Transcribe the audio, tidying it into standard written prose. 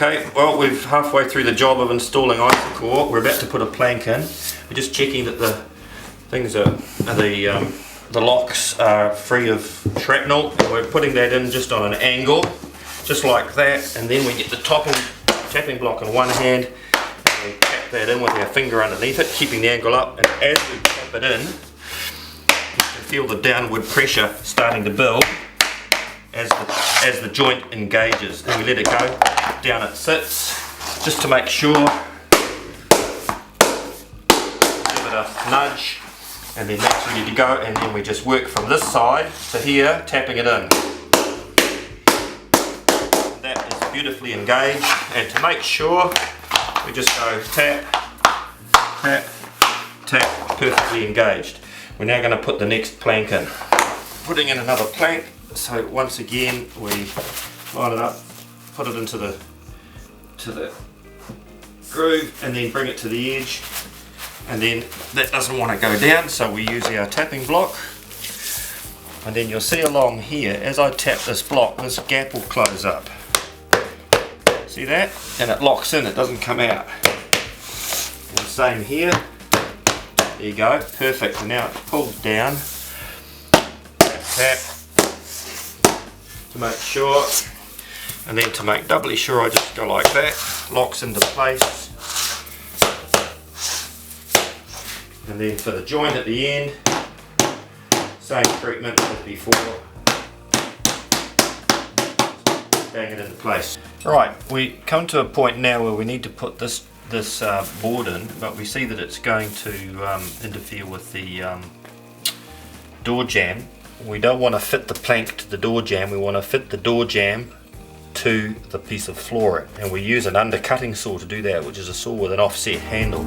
Okay, well we're halfway through the job of installing Isocore. We're about to put a plank in. We're just checking that the things the locks are free of shrapnel. And we're putting that in just on an angle, just like that, and then we get the tapping block in one hand and we tap that in with our finger underneath it, keeping the angle up, and as we tap it in, you can feel the downward pressure starting to build as the joint engages. Then we let it go, down it sits, just to make sure. Give it a nudge, and then that's ready to go, and then we just work from this side to here, tapping it in. That is beautifully engaged, and to make sure, we just go tap, tap, tap, perfectly engaged. We're now going to put the next plank in. Putting in another plank, so once again we line it up, put it into the groove, and then bring it to the edge, and then that doesn't want to go down, so we use our tapping block, and then you'll see along here as I tap this block, this gap will close up. See that? And it locks in, it doesn't come out. And same here. There you go, perfect. And now it pulls down. Tap, tap. To make sure. And then to make doubly sure, I just go like that. Locks into place. And then for the joint at the end, same treatment as before. Bang it into place. Right, we come to a point now where we need to put this board in, but we see that it's going to interfere with the door jamb. We don't want to fit the plank to the door jamb, we want to fit the door jamb to the piece of flooring, and we use an undercutting saw to do that, which is a saw with an offset handle.